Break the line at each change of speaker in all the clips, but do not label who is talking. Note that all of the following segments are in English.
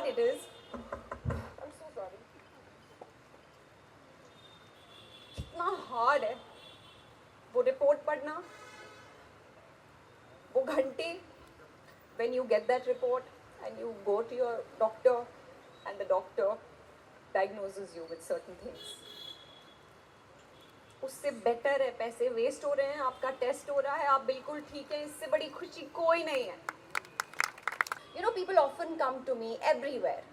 hard it is. I'm so sorry. कितना hard है वो report पढ़ना, वो घंटे, when you get that report and you go to your doctor and the doctor diagnoses you with certain things. उससे better है, पैसे waste हो रहे हैं, आपका टेस्ट हो रहा है, आप बिल्कुल ठीक है, इससे बड़ी खुशी कोई नहीं है. You know, people often come to me everywhere.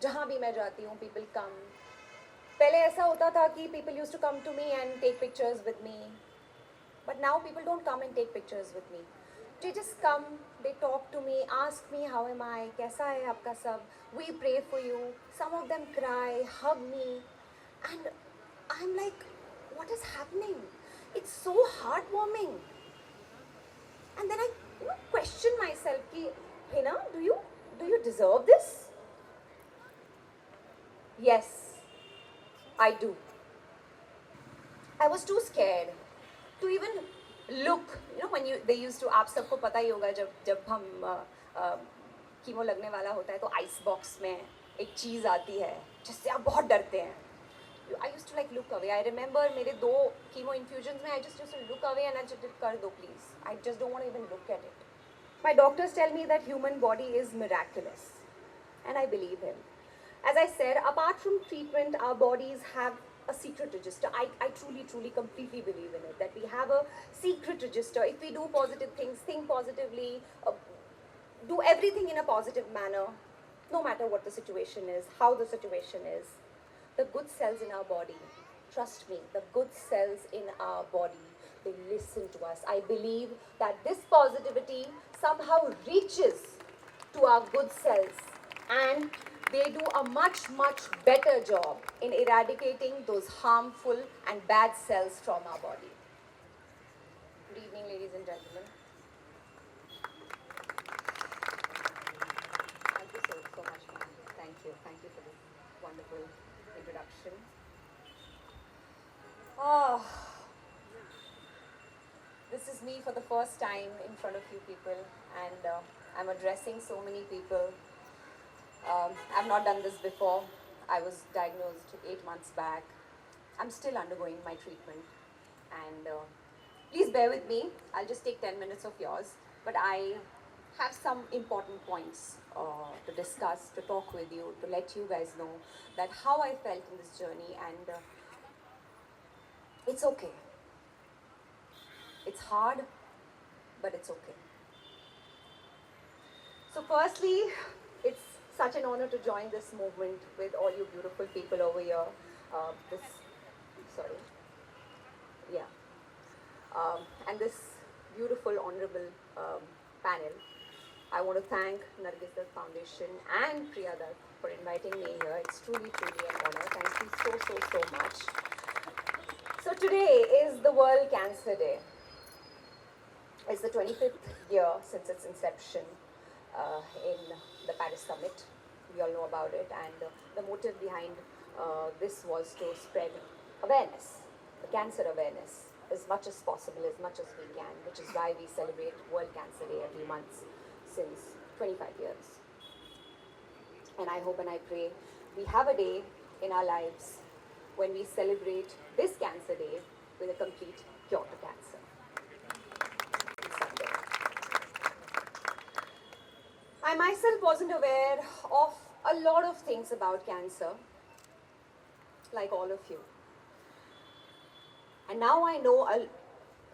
जहाँ भी मैं जाती हूँ, people come. पहले ऐसा होता था कि people used to come to me and take pictures with me. But now people don't come and take pictures with me. They just come, they talk to me, ask me how am I, कैसा है आपका सब. We pray for you. Some of them cry, hug me. And I'm like, what is happening? It's so heartwarming. And then I question myself, ki, Hina, do you deserve this? Yes, I do. I was too scared to even look. You know, when they used to, आप सबको पता ही होगा जब हम chemo लगने वाला होता है तो आइस बॉक्स में एक चीज़ आती है जिससे आप बहुत डरते हैं. I used to like look away. I remember मेरे 2 chemo infusions में I just used to look away and I just कर दो please. I just don't want to even look at it. My doctors tell me that human body is miraculous, and I believe him. As I said, apart from treatment, our bodies have a secret register. I truly, completely believe in it, that we have a secret register. If we do positive things, think positively, do everything in a positive manner, no matter what the situation is, how the situation is, the good cells in our body, trust me, the good cells in our body, they listen to us. I believe that this positivity somehow reaches to our good cells and they do a much better job in eradicating those harmful and bad cells from our body. Good evening, ladies and gentlemen. Thank you so much, ma'am. Thank you for this wonderful introduction. Oh, this is me for the first time in front of you people, and I'm addressing so many people. I've not done this before. I was diagnosed 8 months back. I'm still undergoing my treatment, and please bear with me. I'll just take 10 minutes of yours, but I have some important points to discuss, to talk with you, to let you guys know that how I felt in this journey, and it's okay. It's hard, but it's okay. So firstly, it's such an honor to join this movement with all you beautiful people over here. And this beautiful, honorable panel. I want to thank Nargis Dutt Foundation and Priya Dutt for inviting me here. It's truly an honor. Thank you so much. So today is the World Cancer Day. It's the 25th year since its inception in the Paris Summit. We all know about it, and the motive behind this was to spread awareness, the cancer awareness, as much as possible, as much as we can, which is why we celebrate World Cancer Day every month since 25 years. And I hope and I pray we have a day in our lives when we celebrate this Cancer Day with a complete cure to cancer. Someday. I myself wasn't aware of a lot of things about cancer, like all of you. And now I know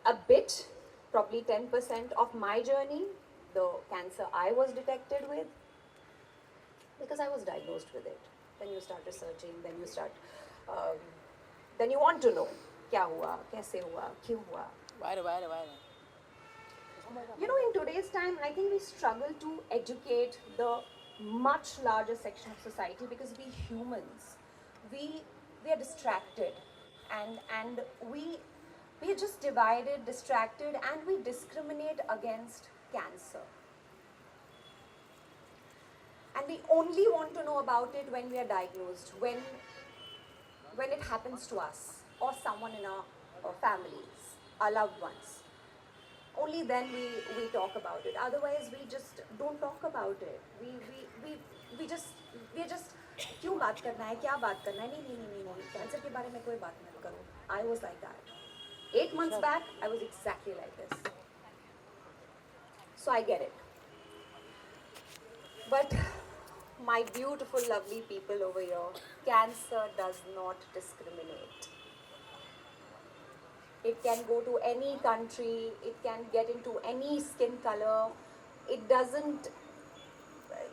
a bit, probably 10% of my journey, the cancer I was detected with, because I was diagnosed with it. Then you start researching, then you want to know, क्या हुआ, कैसे हुआ, क्यों हुआ.
Why?
You know, in today's time, I think we struggle to educate the much larger section of society because we humans, we are distracted, and we are just divided, distracted, and we discriminate against cancer. And we only want to know about it when we are diagnosed, when it happens to us or someone in our families, our loved ones. only then we talk about it. Otherwise we just don't talk about it. We just क्यों बात करना है, क्या बात करना है, नहीं नहीं नहीं नहीं नहीं, कैंसर के बारे में कोई बात मत करो. I was like that. 8 months back, I was exactly like this. So I get it. But my beautiful, lovely people over here, cancer does not discriminate. It can go to any country, it can get into any skin color. It doesn't,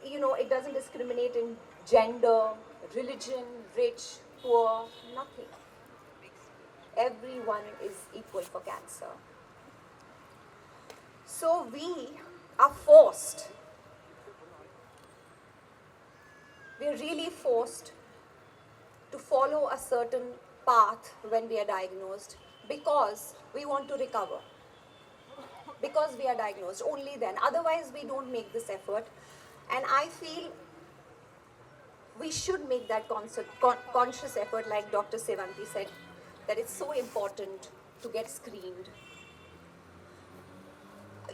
it doesn't discriminate in gender, religion, rich, poor, nothing. Everyone is equal for cancer. So we are forced, we're really forced to follow a certain path when we are diagnosed, because we want to recover. Because we are diagnosed, only then. Otherwise, we don't make this effort. And I feel we should make that conscious effort, like Dr. Sevanti said, that it's so important to get screened.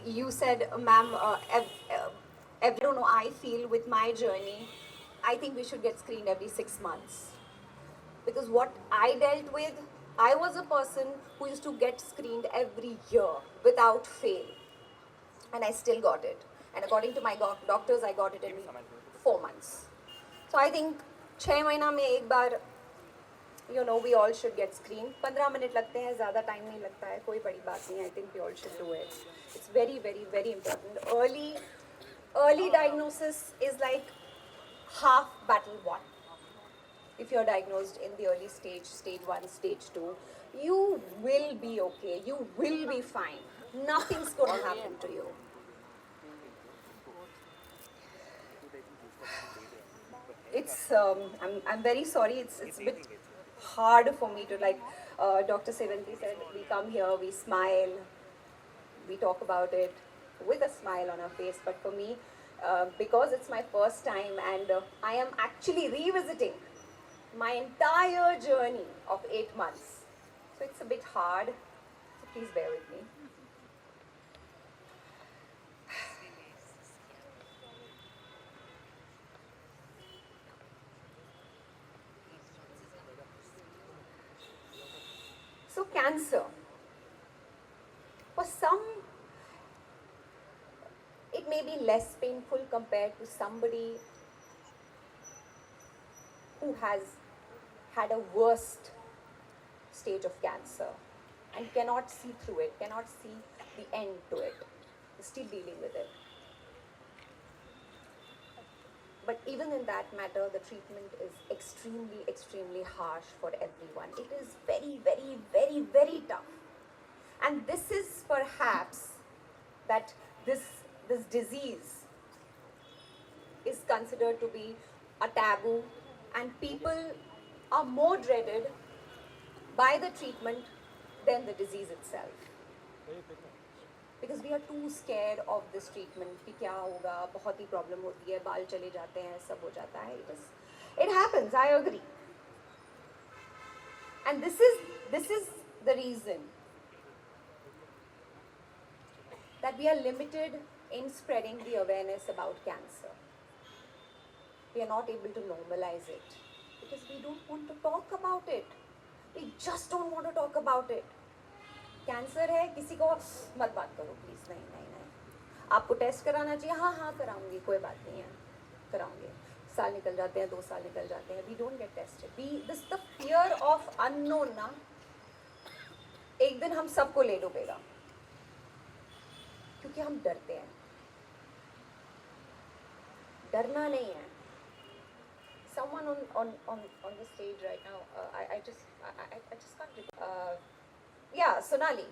You said, ma'am, I don't know, I feel with my journey, I think we should get screened every 6 months. Because what I dealt with, I was a person who used to get screened every year without fail. And I still got it. And according to my doctors, I got it in 4 months. So I think 6 महीना में एक बार, we all should get screened. 15 minute लगते हैं, ज़्यादा time नहीं लगता है, कोई बड़ी बात नहीं. I think we all should do it. It's very, very, very important. Early diagnosis is like half battle won. If you're diagnosed in the early stage, stage 1, stage 2, you will be okay. You will be fine. Nothing's going to happen to you. It's, I'm very sorry, it's a bit hard for me to, like Dr. Sevanti said, we come here, we smile, we talk about it with a smile on our face. But for me, because it's my first time and I am actually revisiting my entire journey of 8 months. So it's a bit hard, so please bear with me. So cancer, for some, it may be less painful compared to somebody who has had a worst stage of cancer and cannot see through it, cannot see the end to it, is still dealing with it. But even in that matter, the treatment is extremely, extremely harsh for everyone. It is very, very, very, very tough. And this is perhaps that this disease is considered to be a taboo, and people are more dreaded by the treatment than the disease itself. Because we are too scared of this treatment कि क्या होगा, बहुत ही problem होती है, बाल चले जाते हैं, सब हो जाता है. It happens, I agree. And this is the reason that we are limited in spreading the awareness about cancer. We are not able to normalize it because we don't want to talk about it. We just don't want to talk about it. Cancer है, किसी को मत बात करो please, नहीं नहीं नहीं. आपको टेस्ट कराना चाहिए, हाँ हाँ कराऊंगी, कोई बात नहीं है, कराऊंगे. साल निकल जाते हैं, 2 साल निकल जाते हैं, we don't get tested. This the fear of unknown ना, एक दिन हम सबको ले डूबेगा, क्योंकि हम डरते हैं. डरना नहीं है. Someone on the stage right now, I just can't recall. Yeah, Sonali,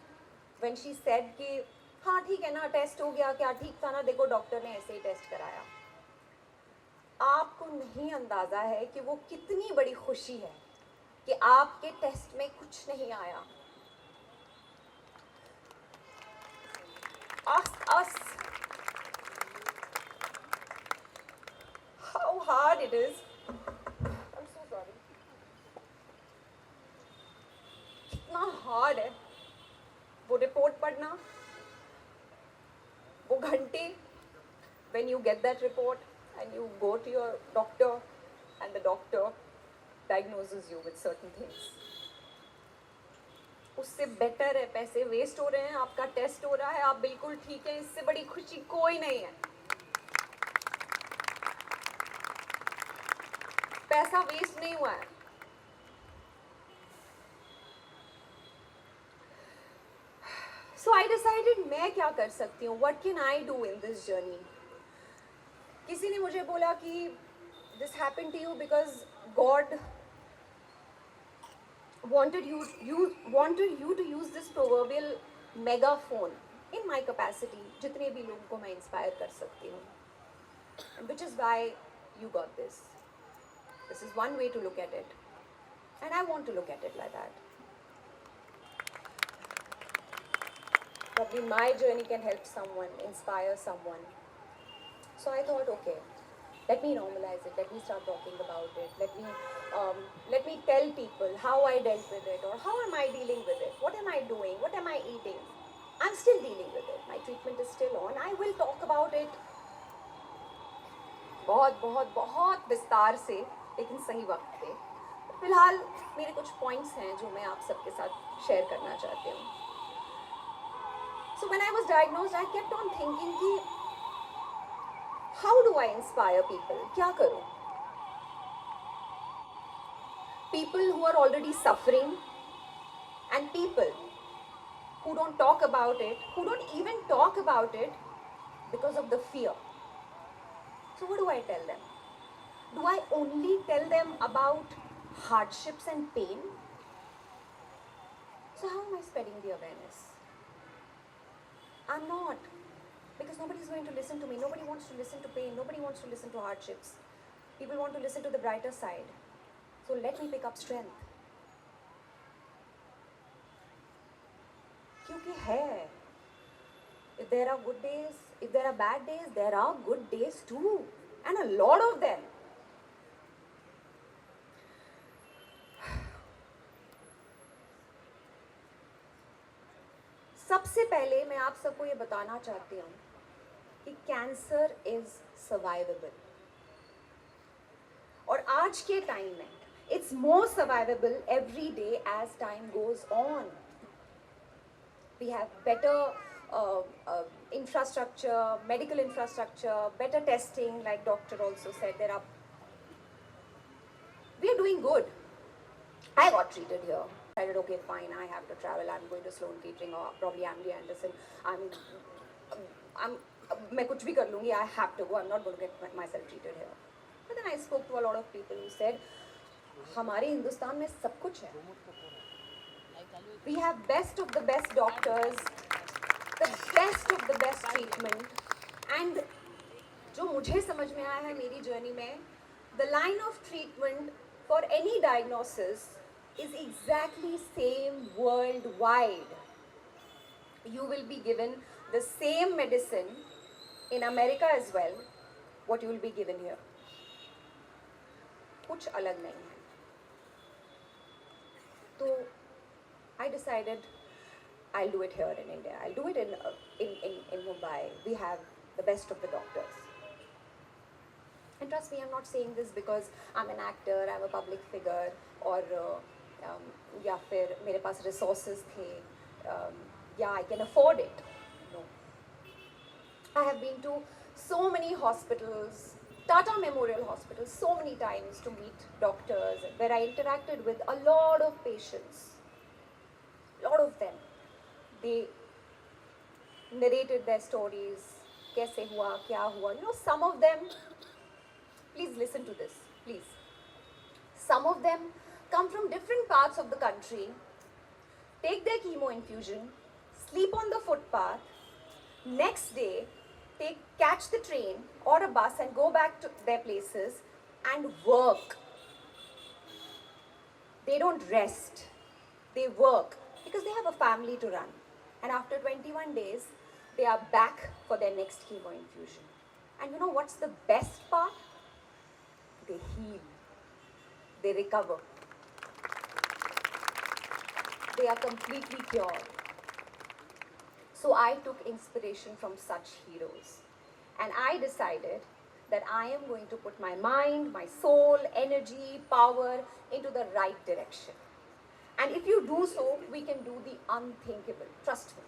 when she said कि हाँ ठीक है ना, टेस्ट हो गया, क्या ठीक था ना, देखो डॉक्टर ने ऐसे ही टेस्ट कराया. आपको नहीं अंदाज़ा है कि वो कितनी बड़ी खुशी है कि आपके टेस्ट में कुछ नहीं आया. Ask us how hard it is. I'm so sorry. कितना हार्ड है वो रिपोर्ट पढ़ना, घंटे when you get that report and you go to your doctor and the doctor diagnoses you with certain things. उससे बेटर है, पैसे waste हो रहे हैं, आपका टेस्ट हो रहा है, आप बिल्कुल ठीक है, इससे बड़ी खुशी कोई नहीं है. पैसा वेस्ट नहीं हुआ है. So I decided मैं क्या कर सकती हूँ? What can I do in this journey? किसी ने मुझे बोला कि this happened to you because God wanted you to use this proverbial megaphone in my capacity, जितने भी लोगों को मैं inspire कर सकती हूँ. Which is why you got this. This is one way to look at it. And I want to look at it like that. Probably my journey can help someone, inspire someone. So I thought, okay, let me normalize it. Let me start talking about it. Let me tell people how I dealt with it, or how am I dealing with it. What am I doing? What am I eating? I'm still dealing with it. My treatment is still on. I will talk about it बहुत बहुत बहुत विस्तार से, लेकिन सही वक्त पे. फिलहाल मेरे कुछ पॉइंट्स हैं जो मैं आप सबके साथ शेयर करना चाहती हूँ. So when I was diagnosed, I kept on thinking कि how do I inspire people? क्या करूँ? People who are already suffering and people who don't talk about it, who don't even talk about it because of the fear. So what do I tell them? Do I only tell them about hardships and pain? So how am I spreading the awareness? I'm not. Because nobody is going to listen to me. Nobody wants to listen to pain. Nobody wants to listen to hardships. People want to listen to the brighter side. So let me pick up strength. क्योंकि है. If there are good days, if there are bad days, there are good days too. And a lot of them. सबसे पहले मैं आप सबको ये बताना चाहती हूँ कि कैंसर इज सर्वाइवेबल. और आज के टाइम में it's more survivable every day as time goes on. We have better infrastructure, medical infrastructure, better testing, like doctor also said. We are doing good. I got treated here. I said, okay, fine, I have to travel. I'm going to Sloan Kettering or probably MD Anderson. मैं कुछ भी कर लूँगी. I have to go. I'm not going to get myself treated here. But then I spoke to a lot of people who said, हमारे हिंदुस्तान में सब कुछ है. We have best of the best doctors, the best of the best treatment. And जो मुझे समझ में आया है मेरी जर्नी में, the line of treatment for any diagnosis is exactly same worldwide. You will be given the same medicine in America as well, what you will be given here. कुछ अलग नहीं है. तो I decided I'll do it here in India. I'll do it in Mumbai. We have the best of the doctors. And trust me, I'm not saying this because I'm an actor, I'm a public figure, or या फिर मेरे पास resources थे, yeah, I can afford it. No. I have been to so many hospitals, Tata Memorial Hospital, so many times to meet doctors, where I interacted with a lot of patients. A lot of them. They narrated their stories. कैसे हुआ, क्या हुआ. You know, some of them, please listen to this, please. Some of them come from different parts of the country, take their chemo infusion, sleep on the footpath, next day catch the train or a bus and go back to their places and work. They don't rest. They work because they have a family to run. And after 21 days, they are back for their next chemo infusion. And you know what's the best part? They heal. They recover. They are completely cured. So I took inspiration from such heroes. And I decided that I am going to put my mind, my soul, energy, power into the right direction. And if you do so, we can do the unthinkable. Trust me.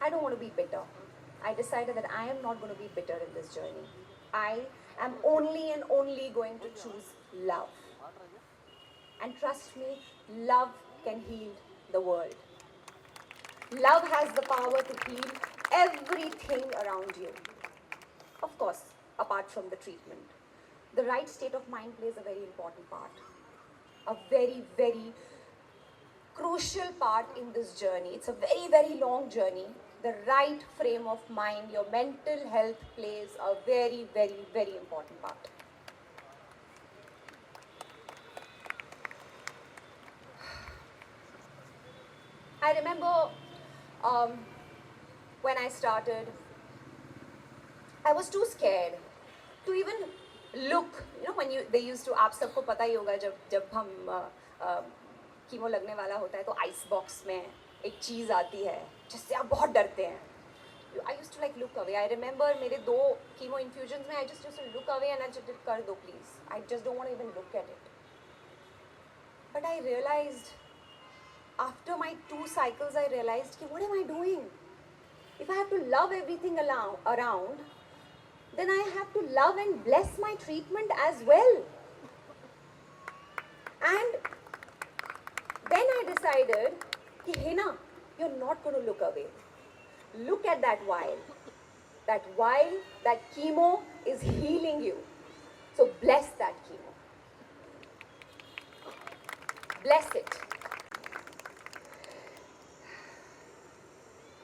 I don't want to be bitter. I decided that I am not going to be bitter in this journey. I am only and only going to choose love. And trust me, love can heal the world. Love has the power to heal everything around you. Of course, apart from the treatment. The right state of mind plays a very important part. A very, very crucial part in this journey. It's a very, very long journey. The right frame of mind, your mental health plays a very, very, very important part. I remember when I started, I was too scared to even look. You know, when they used to, आप सबको पता ही होगा जब हम chemo लगने वाला होता है तो आइस बॉक्स में एक चीज़ आती है जिससे आप बहुत डरते हैं. I used to like look away. I remember मेरे 2 कीमो infusions में I just used to look away and I just कर दो please. I just don't want to even look at it. But I realized after my 2 cycles, I realized, what am I doing? If I have to love everything around, then I have to love and bless my treatment as well. And then I decided, Hina, you're not going to look away. Look at that vial. That vial, that chemo is healing you. So bless that chemo. Bless it.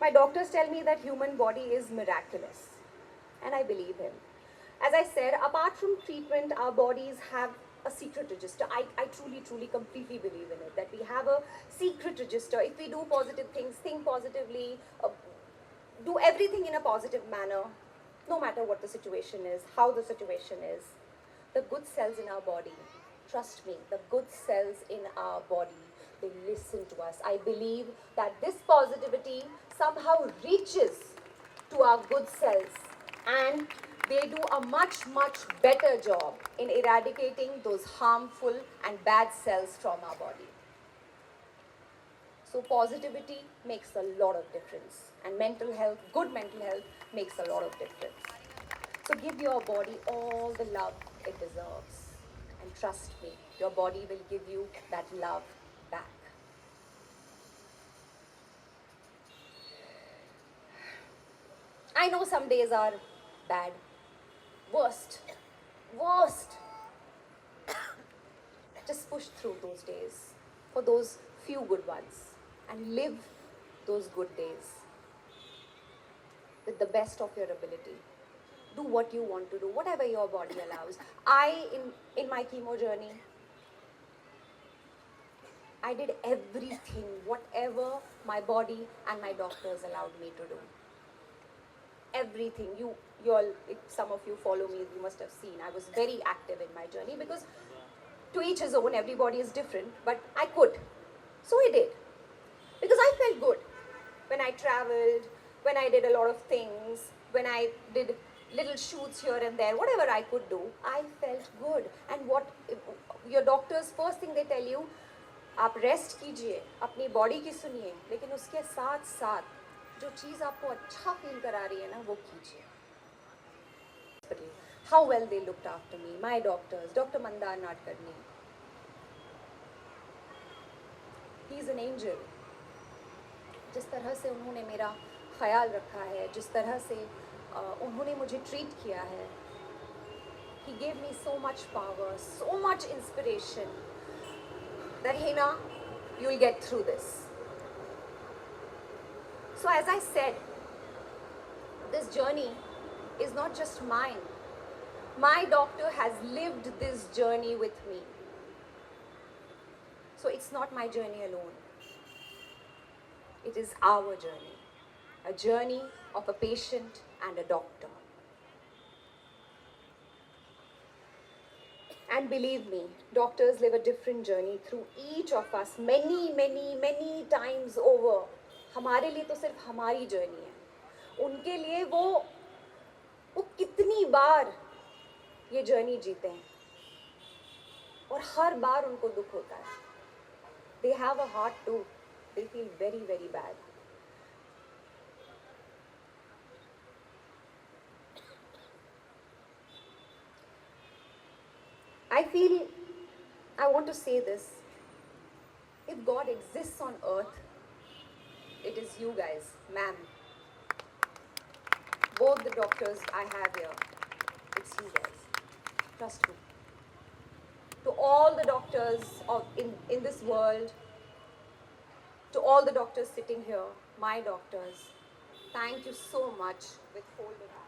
My doctors tell me that human body is miraculous, and I believe him. As I said, apart from treatment, our bodies have a secret register. I truly, truly, completely believe in it, that we have a secret register. If we do positive things, think positively, do everything in a positive manner, no matter what the situation is, how the situation is, the good cells in our body, trust me, the good cells in our body, they listen to us. I believe that this positivity somehow reaches to our good cells and they do a much, much better job in eradicating those harmful and bad cells from our body. So positivity makes a lot of difference, and mental health, good mental health, makes a lot of difference. So give your body all the love it deserves, and trust me, your body will give you that love back. I know some days are bad, worst. Just push through those days for those few good ones and live those good days with the best of your ability. Do what you want to do, whatever your body allows. In my chemo journey, I did everything, whatever my body and my doctors allowed me to do. Everything. You all, if some of you follow me, you must have seen, I was very active in my journey because to each his own, everybody is different, but I could. So I did. Because I felt good. When I traveled, when I did a lot of things, when I did little shoots here and there, whatever I could do, I felt good. And what your doctors, first thing they tell you, आप rest कीजिए, अपनी body की सुनिए, लेकिन उसके साथ साथ जो चीज़ आपको अच्छा फील करा रही है ना, वो कीजिए. How well they looked after me, my doctors, Dr. Mandar Nadkarni. He's an angel. जिस तरह से उन्होंने मेरा ख्याल रखा है, जिस तरह से उन्होंने मुझे ट्रीट किया है, he gave me so much power, so much inspiration that Hina, you'll get through this. So as I said, this journey is not just mine. My doctor has lived this journey with me. So it's not my journey alone. It is our journey. A journey of a patient and a doctor. And believe me, doctors live a different journey through each of us many, many, many times over. हमारे लिए तो सिर्फ हमारी journey है, उनके लिए वो कितनी बार ये जर्नी जीते हैं और हर बार उनको दुख होता है. They have a heart too. They feel very, very bad. I want to say this. If God exists on earth, it is you guys, ma'am. Both the doctors I have here, it's you guys. Trust me. To all the doctors in this world, to all the doctors sitting here, my doctors, thank you so much with folded hands.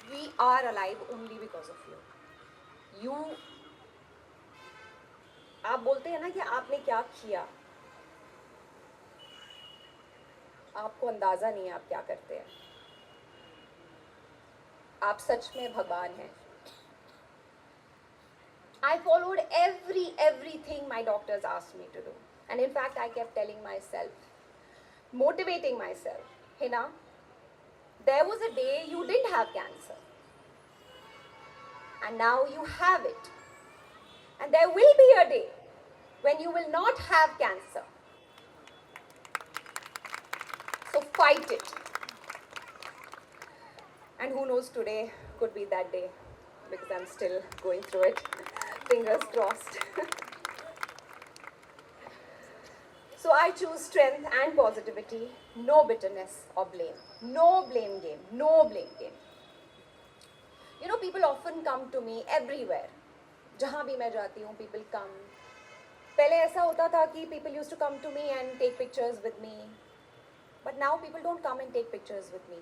We are alive only because of you. आप बोलते हैं ना कि आपने क्या किया, आपको अंदाजा नहीं है आप क्या करते हैं. आप सच में भगवान हैं. I followed everything my doctors asked me to do. And in fact, I kept telling myself, motivating myself, Hina, there was a day you didn't have cancer. And now you have it. And there will be a day when you will not have cancer. So fight it. And who knows, today could be that day because I'm still going through it. Fingers crossed. So I choose strength and positivity, no bitterness or blame. No blame game, no blame game. You know, people often come to me everywhere. जहाँ भी मैं जाती हूँ, people come. पहले ऐसा होता था कि people used to come to me and take pictures with me. But now people don't come and take pictures with me.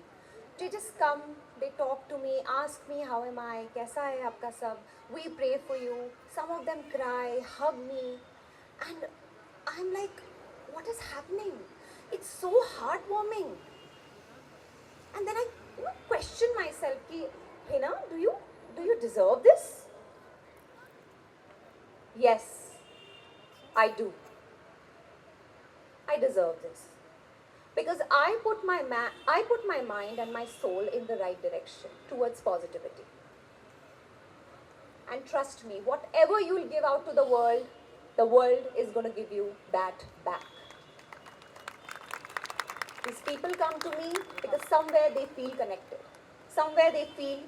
They just come, they talk to me, ask me how am I, कैसा है आपका सब, we pray for you. Some of them cry, hug me. And I'm like, what is happening? It's so heartwarming. And then I question myself, ki, Hina, do you deserve this? Yes, I do. I deserve this. Because I put my mind and my soul in the right direction towards positivity. And trust me, whatever you'll give out to the world is going to give you that back. These people come to me because somewhere they feel connected. Somewhere they feel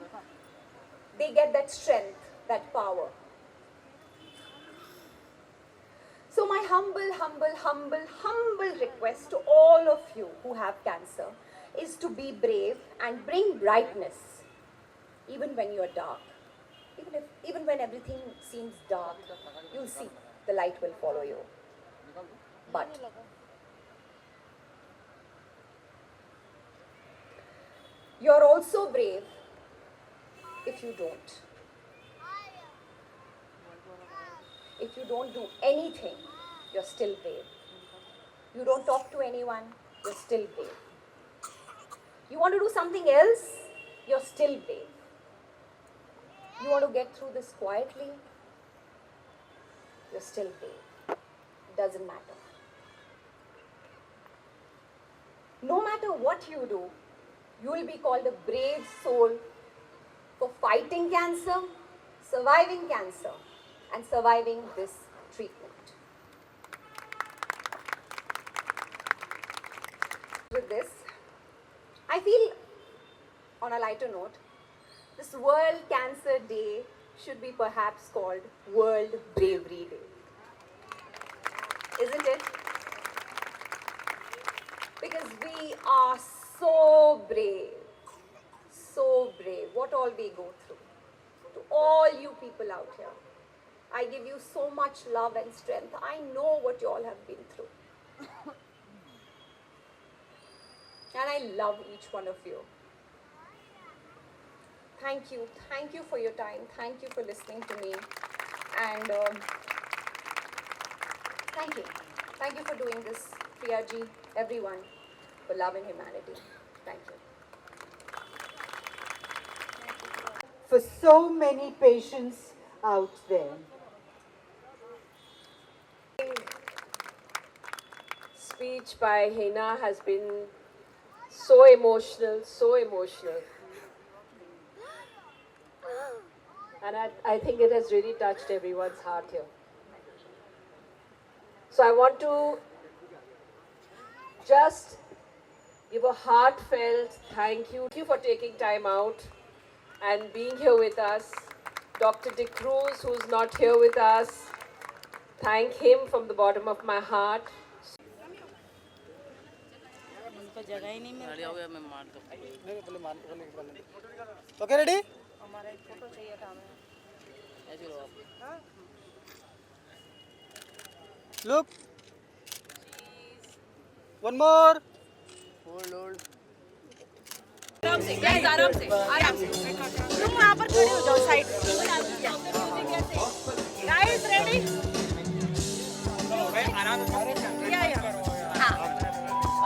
they get that strength, that power. So my humble request to all of you who have cancer is to be brave and bring brightness even when you are dark. Even when everything seems dark, you'll see the light will follow you. But you're also brave if you don't. If you don't do anything, you're still brave. You don't talk to anyone, you're still brave. You want to do something else, you're still brave. You want to get through this quietly, you're still brave. It doesn't matter. No matter what you do, you will be called a brave soul for fighting cancer, surviving cancer, and surviving this treatment. With this, I feel, on a lighter note, this World Cancer Day should be perhaps called World Bravery Day. Isn't it? Because we are so brave. So brave. What all we go through. To all you people out here, I give you so much love and strength. I know what you all have been through. And I love each one of you. Thank you. Thank you for your time. Thank you for listening to me. And thank you. Thank you for doing this, Priyaji, everyone, for love and humanity. Thank you.
for so many patients out there.
Speech by Hina has been so emotional, so emotional. And I think it has really touched everyone's heart here. So I want to just give a heartfelt thank you. Thank you for taking time out and being here with us. Dr. De Cruz, who's not here with us, thank him from the bottom of my heart.
जगह ही नहीं मिल रहा है। मैं मार दूँ।
Okay ready
हमारा एक photo चाहिए था हमें।
ऐसे लो आप लुक वन मोर होल्ड
आराम से गाइस, आराम से तुम वहाँ पर खड़े हो जाओ साइड गाइस रेडी हाँ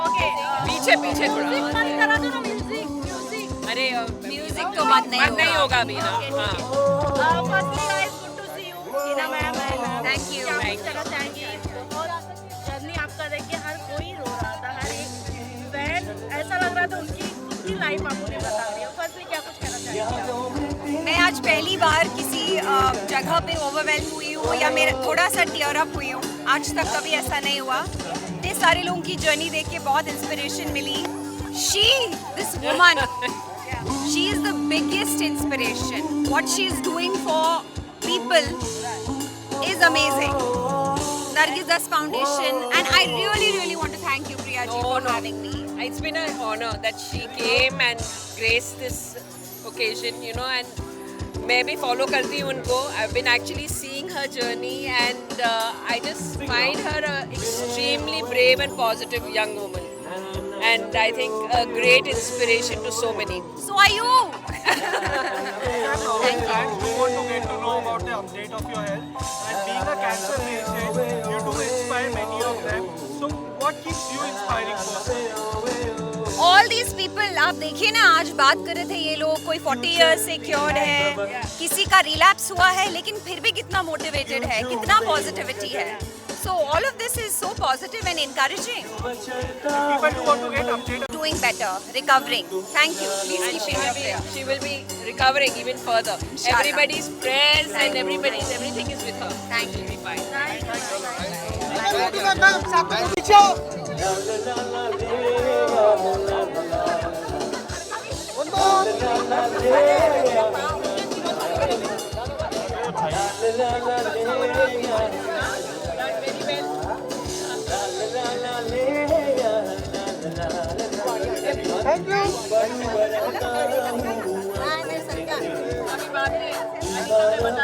ओके
पीछे पीछे थोड़ा
म्यूजिक बंद करा दो ना म्यूजिक
अरे म्यूजिक तो बंद नहीं होगा अभी ना हाँ
firstly guys good to see you Tina ma'am
Thank you.
क्या कुछ कहना चाहेंगे बहुत जर्नी आपका देख के हर कोई रो रहा था हर एक फैन ऐसा लग रहा था उनकी खुद की लाइफ आपको नहीं बता रही है फर्स्टली क्या कुछ कहना चाहेंगे
मैं आज पहली बार किसी जगह पे ओवरवेल्म हुई हूँ या मेरा थोड़ा सा टीयर अप हुई हूँ आज तक कभी ऐसा नहीं हुआ इतने सारे लोगों की जर्नी देख के बहुत इंस्पिरेशन मिली this woman she is the biggest inspiration what she is doing for people is amazing Nargisa's Foundation and I really want to thank you Priya ji for having me.
It's been an honor that she came and graced this occasion, you know, and मैं भी follow करती हूँ उनको. I've been actually seeing her journey and I just find her an extremely brave and positive young woman. And I think a great inspiration to so many.
So are you?
Thank you. We want to get to know about the update of your health and being a cancer patient you do inspire many of them so what keeps you inspiring person
All these people आप देखिए ना आज बात कर रहे थे ये लोग कोई 40 years से क्योर्ड है किसी का रिलैप्स हुआ है लेकिन फिर भी कितना मोटिवेटेड है कितना पॉजिटिविटी है so all of this is so positive and encouraging
people who want to get update
doing better recovering thank you please
And
keep it up there
she will be recovering even further.
Inshallah.
Everybody's prayers and everything is with her.
thank you
She'll be fine.
पीछे आओ one thank you